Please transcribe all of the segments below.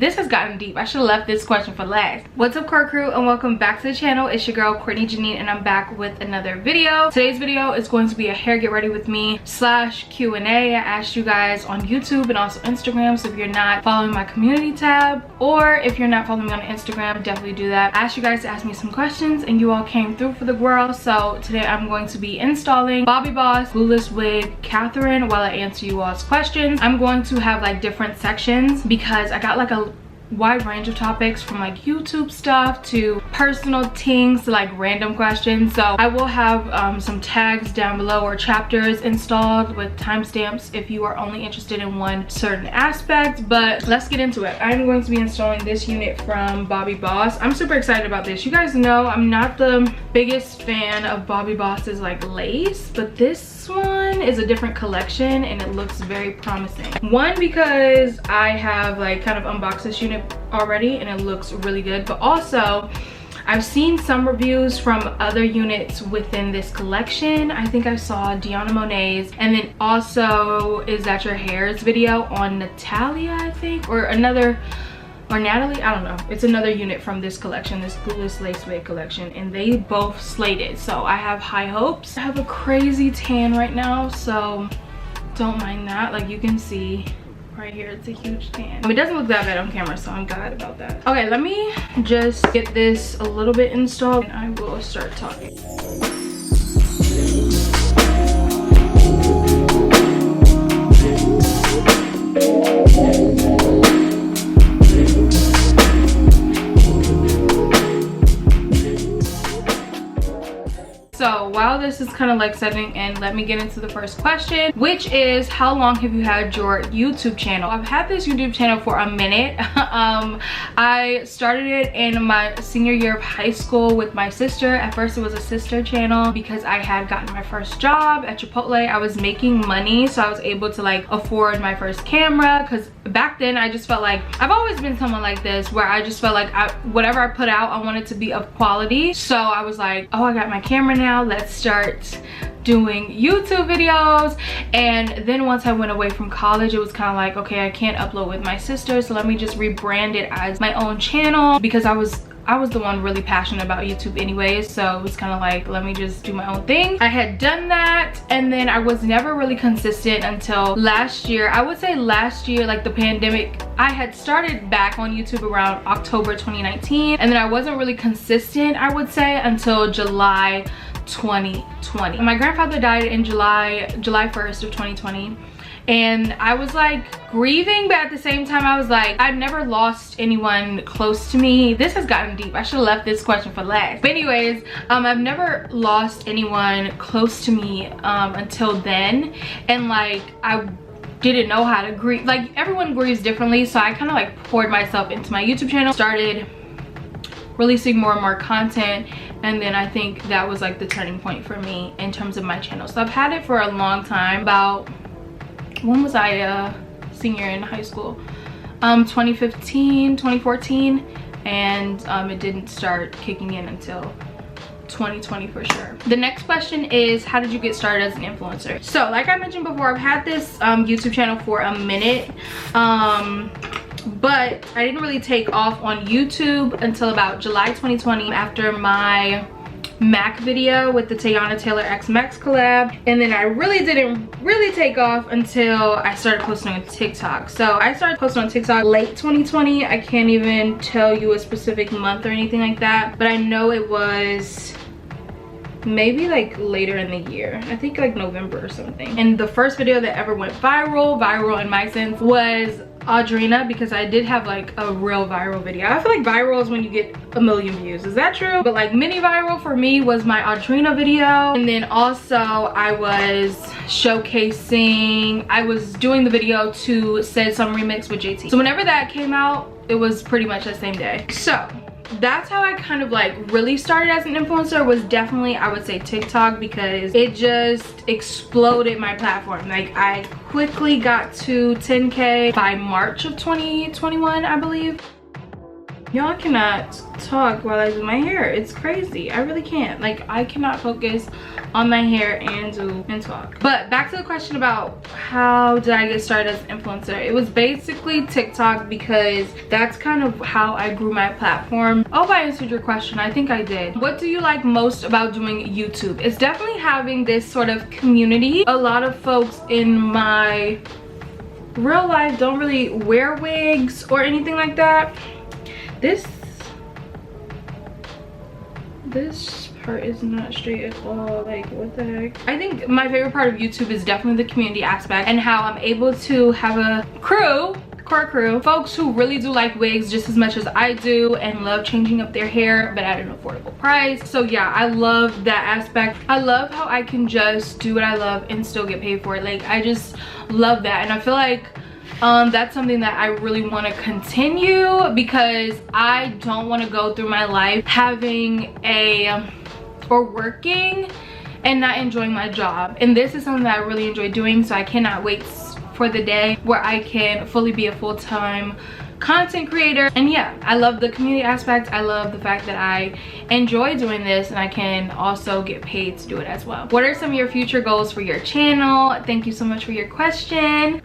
This has gotten deep. I should have left this question for last. What's up, core crew, and welcome back to the channel. It's your girl Courtney Janine, and I'm back with another video. Today's video is going to be a hair get ready with me / Q&A. I asked you guys on YouTube and also Instagram, so if you're not following my community tab, or if you're not following me on Instagram, definitely do that. I asked you guys to ask me some questions and you all came through for the girl. So today I'm going to be installing Bobbi Boss Glueless Wig Catherine while I answer you all's questions. I'm going to have like different sections because I got like a wide range of topics, from like YouTube stuff to personal things to like random questions. So I will have some tags down below or chapters installed with timestamps if you are only interested in one certain aspect. But let's get into it. I'm going to be installing this unit from Bobbi Boss. I'm super excited about this. You guys know I'm not the biggest fan of Bobbi Boss's like lace, but this one is a different collection and it looks very promising. One, because I have like kind of unboxed this unit already and it looks really good, but also I've seen some reviews from other units within this collection. I think I saw Deanna Monet's, and then also Is That Your Hair's video on Natalia, I think, or another, or Natalie, I don't know. It's another unit from this collection, this Glueless Lace Wig collection, and they both slated. So I have high hopes. I have a crazy tan right now, so don't mind that. Like you can see right here, it's a huge tan. It doesn't look that bad on camera, so I'm glad about that. Okay, let me just get this a little bit installed and I will start talking. So while this is kind of like setting in, let me get into the first question, which is how long have you had your YouTube channel? I've had this YouTube channel for a minute. I started it in my senior year of high school with my sister. At first it was a sister channel because I had gotten my first job at Chipotle. I was making money, so I was able to like afford my first camera, because back then I just felt like, I've always been someone like this where I just felt like whatever I put out, I wanted to be of quality. So I was like, oh, I got my camera now, let's start doing YouTube videos. And then once I went away from college, it was kind of like, okay, I can't upload with my sister, so let me just rebrand it as my own channel, because I was the one really passionate about YouTube anyways, so it was kind of like, let me just do my own thing. I had done that, and then I was never really consistent until last year. I would say last year, like the pandemic, I had started back on YouTube around October 2019, and then I wasn't really consistent, I would say, until July 2020. My grandfather died in July 1st of 2020. And I was like grieving, but at the same time I was like, I've never lost anyone close to me. This has gotten deep. I should have left this question for last. But anyways, I've never lost anyone close to me until then. And like, I didn't know how to grieve. Like, everyone grieves differently, so I kind of like poured myself into my YouTube channel, started releasing more and more content, and then I think that was like the turning point for me in terms of my channel. So I've had it for a long time. About, when was I a senior in high school? 2015, 2014, and it didn't start kicking in until 2020 for sure. The next question is, how did you get started as an influencer? So like I mentioned before, I've had this YouTube channel for a minute, but I didn't really take off on YouTube until about July 2020, after my Mac video with the Tayana Taylor X Max collab, and then I really didn't take off until I started posting on TikTok. So I started posting on TikTok late 2020. I can't even tell you a specific month or anything like that, but I know it was maybe like later in the year, I think like November or something. And the first video that ever went viral in my sense, was Audrina, because I did have like a real viral video. I feel like viral is when you get a million views. Is that true? But like mini viral for me was my Audrina video. And then also I was showcasing, I was doing the video to Said Some remix with JT. So whenever that came out, it was pretty much the same day. So that's how I kind of like really started as an influencer, was definitely, I would say, TikTok, because it just exploded my platform. Like I quickly got to 10K by March of 2021, I believe. Y'all cannot talk while I do my hair. It's crazy. I really can't. Like, I cannot focus on my hair and talk. But back to the question about how did I get started as an influencer. It was basically TikTok, because that's kind of how I grew my platform. I hope I answered your question. I think I did. What do you like most about doing YouTube? It's definitely having this sort of community. A lot of folks in my real life don't really wear wigs or anything like that. This part is not straight at all. Like, what the heck? I think my favorite part of YouTube is definitely the community aspect, and how I'm able to have a core crew, folks who really do like wigs just as much as I do and love changing up their hair, but at an affordable price. So yeah, I love that aspect. I love how I can just do what I love and still get paid for it. Like, I just love that, and I feel like that's something that I really want to continue, because I don't want to go through my life having working and not enjoying my job. And this is something that I really enjoy doing, so I cannot wait for the day where I can fully be a full-time content creator. And yeah, I love the community aspect. I love the fact that I enjoy doing this and I can also get paid to do it as well. What are some of your future goals for your channel? Thank you so much for your question.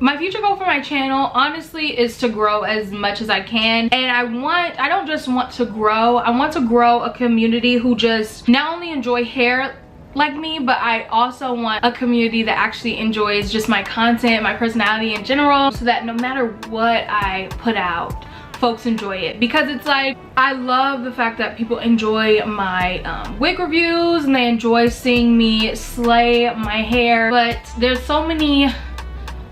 My future goal for my channel, honestly, is to grow as much as I can. And I don't just want to grow, I want to grow a community who just not only enjoy hair like me, but I also want a community that actually enjoys just my content, my personality in general, so that no matter what I put out, folks enjoy it. Because it's like, I love the fact that people enjoy my wig reviews and they enjoy seeing me slay my hair, but there's so many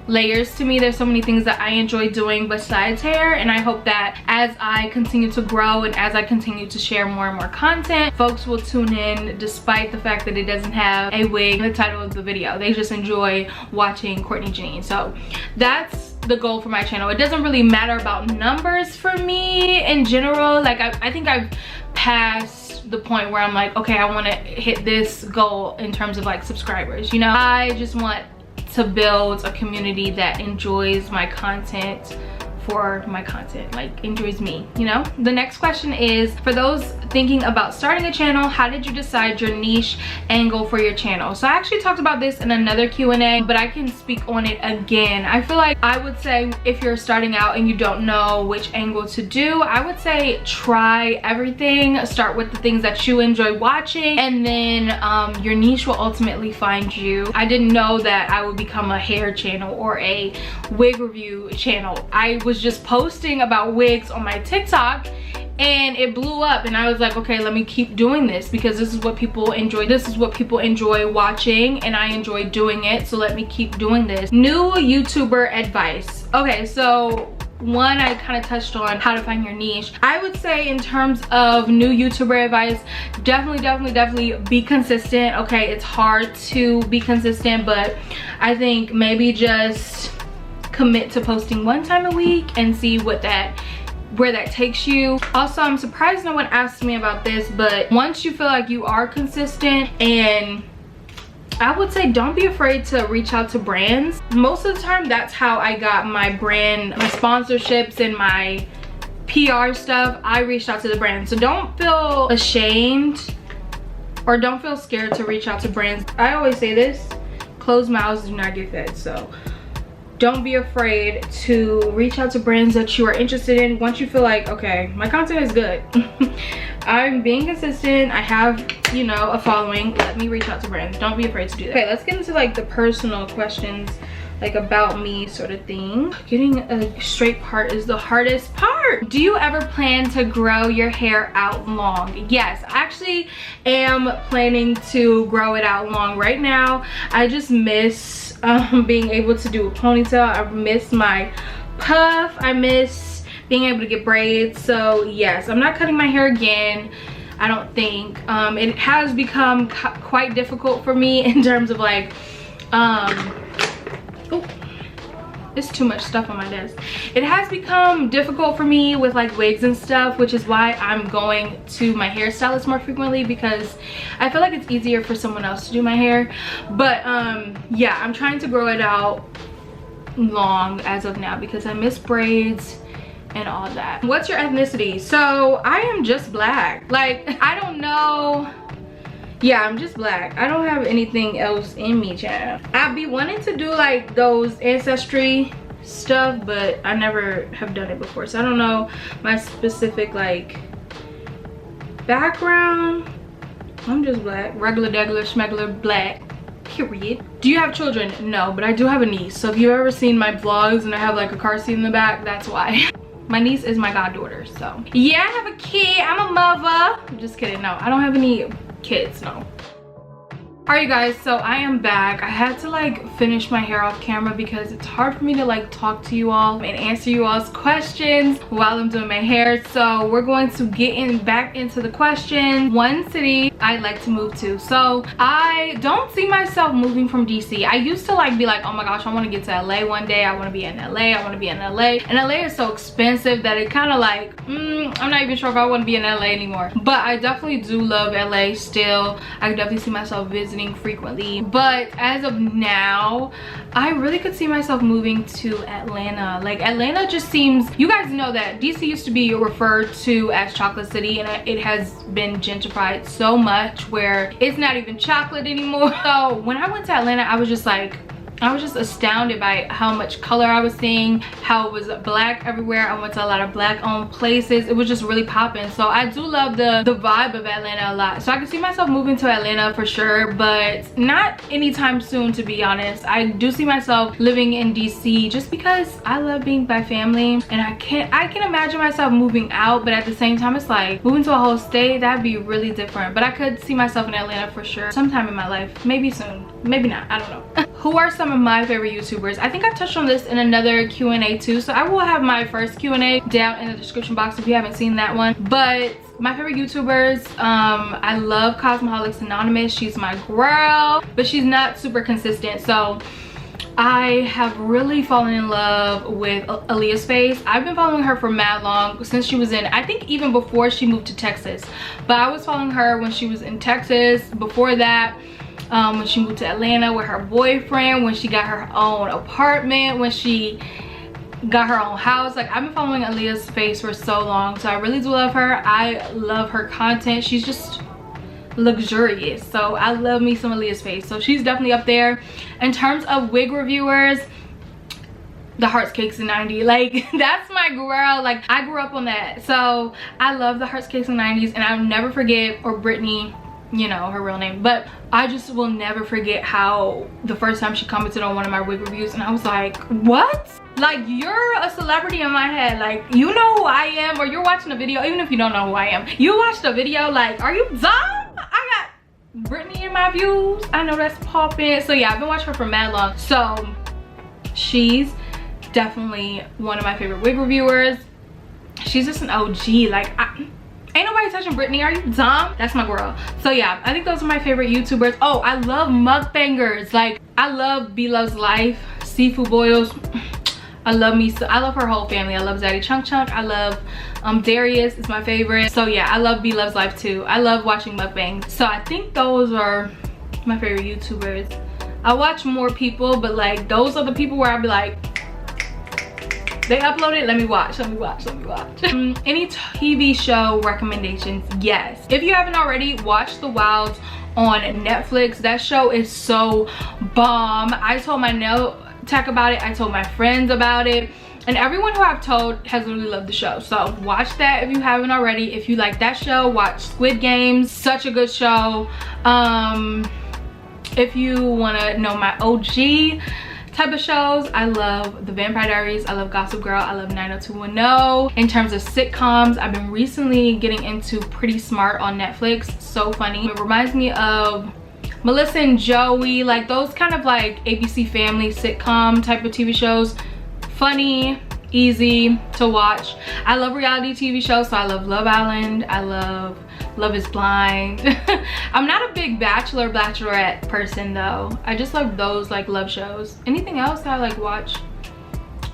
layers to me. There's so many things that I enjoy doing besides hair, and I hope that as I continue to grow and as I continue to share more and more content, folks will tune in despite the fact that it doesn't have a wig in the title of the video. They just enjoy watching Courtney Janine. So that's the goal for my channel. It doesn't really matter about numbers for me in general. Like, I think I've passed the point where I'm like, okay, I want to hit this goal in terms of like subscribers, you know. I just want to build a community that enjoys my content for my content, like enjoys me, you know. The next question is, for those thinking about starting a channel, how did you decide your niche angle for your channel? So I actually talked about this in another Q&A, but I can speak on it again. I feel like I would say, if you're starting out and you don't know which angle to do, I would say try everything. Start with the things that you enjoy watching, and then your niche will ultimately find you. I didn't know that I would become a hair channel or a wig review channel. I was just posting about wigs on my TikTok and it blew up, and I was like, okay, let me keep doing this because this is what people enjoy. This is what people enjoy watching, and I enjoy doing it, so let me keep doing this. New YouTuber advice. Okay, so one, I kind of touched on how to find your niche. I would say in terms of new YouTuber advice, definitely be consistent. Okay, it's hard to be consistent, but I think maybe just commit to posting one time a week and see where that takes you. Also, I'm surprised no one asked me about this, but once you feel like you are consistent, and I would say don't be afraid to reach out to brands. Most of the time, that's how I got my brand, my sponsorships and my PR stuff. I reached out to the brand. So don't feel ashamed or don't feel scared to reach out to brands. I always say this, closed mouths do not get fed. So don't be afraid to reach out to brands that you are interested in. Once you feel like, okay, my content is good, I'm being consistent, I have, you know, a following, let me reach out to brands. Don't be afraid to do that. Okay, let's get into like the personal questions, like about me sort of thing. Getting a straight part is the hardest part. Do you ever plan to grow your hair out long? Yes, I actually am planning to grow it out long right now. I just miss being able to do a ponytail. I miss my puff. I miss being able to get braids. So yes, I'm not cutting my hair again, I don't think. It has become quite difficult for me in terms of like it's too much stuff on my desk. It has become difficult for me with like wigs and stuff, which is why I'm going to my hairstylist more frequently, because I feel like it's easier for someone else to do my hair. But yeah, I'm trying to grow it out long as of now because I miss braids and all that. What's your ethnicity? So I am just black. Like, I don't know. Yeah, I'm just black. I don't have anything else in me, child. I'd be wanting to do like those ancestry stuff, but I never have done it before, so I don't know my specific like background. I'm just black, regular degular schmegular black, period. Do you have children? No, but I do have a niece. So if you've ever seen my vlogs and I have like a car seat in the back, that's why. My niece is my goddaughter. So yeah, I have a kid. I'm a mother. I'm just kidding. No, I don't have any kids. No. All right, you guys, so I am back. I had to like finish my hair off camera because it's hard for me to like talk to you all and answer you all's questions while I'm doing my hair. So we're going to get back into the question. One city I'd like to move to. So I don't see myself moving from DC. I used to like be like, oh my gosh, I want to get to LA one day. I want to be in LA. I want to be in LA. And LA is so expensive that it kind of like, I'm not even sure if I want to be in LA anymore. But I definitely do love LA still. I could definitely see myself visiting frequently, but as of now I really could see myself moving to Atlanta. Like, Atlanta just seems, you guys know that DC used to be referred to as Chocolate City, and it has been gentrified so much where it's not even chocolate anymore. So when I went to Atlanta, I was just astounded by how much color I was seeing, how it was black everywhere. I went to a lot of black owned places. It was just really popping. So I do love the vibe of Atlanta a lot. So I can see myself moving to Atlanta for sure, but not anytime soon, to be honest. I do see myself living in DC just because I love being by family, and I can imagine myself moving out, but at the same time it's like moving to a whole state, that'd be really different. But I could see myself in Atlanta for sure sometime in my life, maybe soon, maybe not, I don't know. Who are some of my favorite YouTubers? I think I touched on this in another Q&A too, so I will have my first Q&A down in the description box if you haven't seen that one. But my favorite YouTubers, I love Cosmeholics Anonymous. She's my girl, but she's not super consistent. So I have really fallen in love with Aaliyah's Face. I've been following her for mad long, since she was in, I think even before she moved to Texas. But I was following her when she was in Texas. Before that, when she moved to Atlanta with her boyfriend, when she got her own apartment, when she got her own house. Like, I've been following Aaliyah's Face for so long, so I really do love her. I love her content. She's just luxurious, so I love me some Aaliyah's Face. So she's definitely up there. In terms of wig reviewers, the Hearts Cakes and 90, like that's my girl. Like, I grew up on that, so I love the Hearts Cakes and 90s, and I'll never forget, or Brittany, you know her real name, but I just will never forget how the first time she commented on one of my wig reviews, and I was like, what? Like, you're a celebrity in my head. Like, you know who I am, or you're watching a video, even if you don't know who I am, you watched a video. Like, are you dumb? I got Brittany in my views. I know that's popping. So yeah, I've been watching her for mad long, so she's definitely one of my favorite wig reviewers. She's just an OG. Like, ain't nobody touching Brittany. Are you dumb? That's my girl. So yeah, I think those are my favorite YouTubers. Oh, I love mukbangers. Like, I love B Loves Life, Seafood Boils. I love her whole family. I love Zaddy Chunk Chunk. I love Darius is my favorite. So yeah, I love B Loves Life too. I love watching mukbangs. So I think those are my favorite YouTubers. I watch more people, but like, those are the people where I'll be like, they uploaded, let me watch. Any TV show recommendations? Yes. If you haven't already, watch The Wilds on Netflix. That show is so bomb. I told my nail tech about it. I told my friends about it. And everyone who I've told has really loved the show. So watch that if you haven't already. If you like that show, watch Squid Games. Such a good show. If you want to know my OG type of shows, I love The Vampire Diaries, I love Gossip Girl, I love 90210. In terms of sitcoms, I've been recently getting into Pretty Smart on Netflix. So funny. It reminds me of Melissa and Joey, like those kind of like ABC Family sitcom type of TV shows. Funny, easy to watch. I love reality TV shows, so I love Love Island, I love Love is Blind. I'm not a big Bachelorette person though. I just love those like love shows. Anything else that I like watch?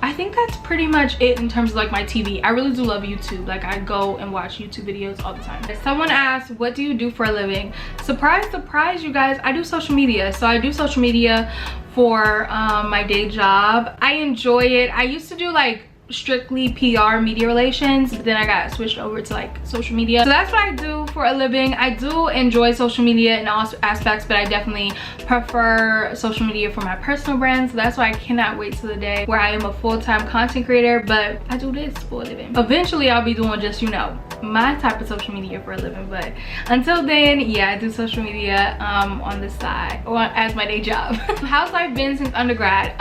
I think that's pretty much it in terms of like my TV. I really do love YouTube. Like, I go and watch YouTube videos all the time. Someone asked, what do you do for a living? Surprise, surprise, you guys, I do social media. So I do social media for my day job. I enjoy it. I used to do like strictly PR, media relations, but then I got switched over to like social media. So that's what I do for a living. I do enjoy social media in all aspects, but I definitely prefer social media for my personal brand. So that's why I cannot wait till the day where I am a full-time content creator, but I do this for a living. Eventually I'll be doing just, you know, my type of social media for a living, but until then, yeah, I do social media on the side or as my day job. How's life been since undergrad?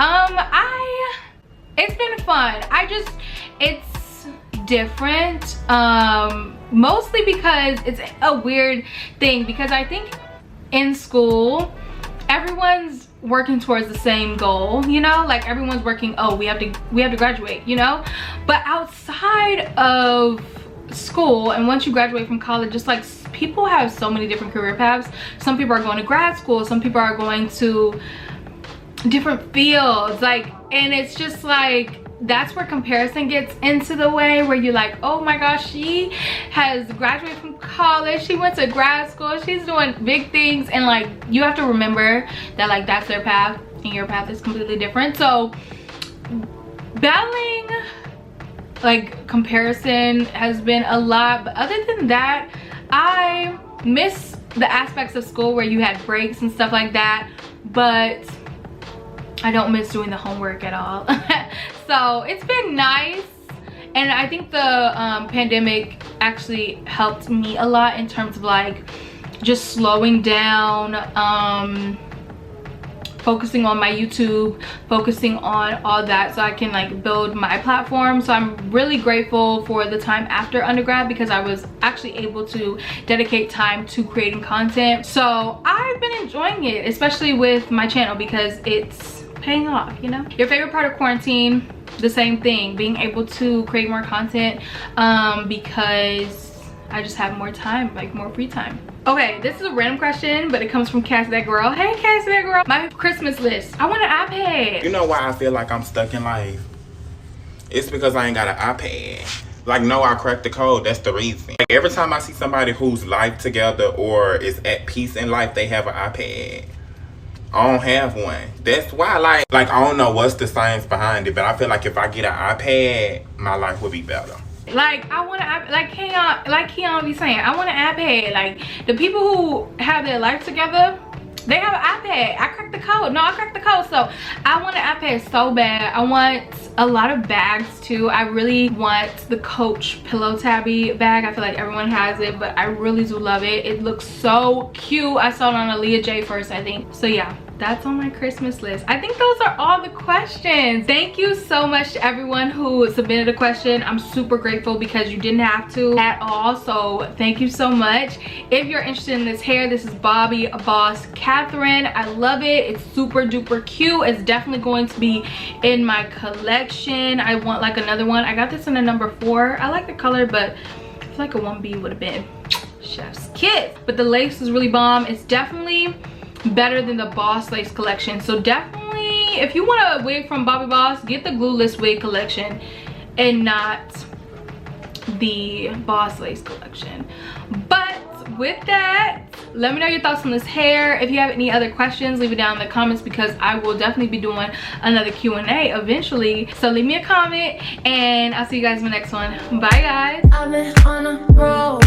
It's been fun. It's different, mostly because it's a weird thing, because I think in school everyone's working towards the same goal, you know, like everyone's working, oh, we have to graduate, you know. But outside of school, and once you graduate from college, just like people have so many different career paths. Some people are going to grad school, some people are going to different fields, like, and it's just like that's where comparison gets into the way, where you're like, oh my gosh, she has graduated from college, she went to grad school, she's doing big things, and like you have to remember that like that's their path and your path is completely different. So battling like comparison has been a lot, but other than that, I miss the aspects of school where you had breaks and stuff like that, but I don't miss doing the homework at all. So it's been nice, and I think the pandemic actually helped me a lot in terms of like just slowing down, focusing on my YouTube, focusing on all that, so I can like build my platform. So I'm really grateful for the time after undergrad, because I was actually able to dedicate time to creating content. So I've been enjoying it, especially with my channel, because it's paying off, you know. Your favorite part of quarantine? The same thing, being able to create more content, because I just have more time, like more free time. Okay, this is a random question, but it comes from Cassie That Girl. Hey Cassie That Girl. My Christmas list. I want an iPad. You know why I feel like I'm stuck in life? It's because I ain't got an iPad. Like, no, I cracked the code. That's the reason. Like, every time I see somebody who's life together or is at peace in life, they have an iPad. I don't have one. That's why, like I don't know what's the science behind it, but I feel like if I get an iPad, my life would be better. Like, I want to, like Keon be saying, I want an iPad. Like, the people who have their life together, they have an iPad. I cracked the code. No, I cracked the code. So I want an iPad so bad. I want a lot of bags too. I really want the Coach pillow tabby bag. I feel like everyone has it, but I really do love it. It looks so cute. I saw it on Aaliyah J first, I think. So yeah, that's on my Christmas list. I think those are all the questions. Thank you so much to everyone who submitted a question. I'm super grateful, because you didn't have to at all. So thank you so much. If you're interested in this hair, this is Bobbi Boss Catherine. I love it. It's super duper cute. It's definitely going to be in my collection. I want like another one. I got this in a number 4. I like the color, but I feel like a 1B would have been chef's kiss. But the lace is really bomb. It's definitely better than the Boss Lace collection. So definitely, if you want a wig from Bobbi Boss, get the glueless wig collection and not the Boss Lace collection. But with that, let me know your thoughts on this hair. If you have any other questions, leave it down in the comments, because I will definitely be doing another Q&A eventually. So leave me a comment, and I'll see you guys in the next one. Bye guys. I've been on a roll.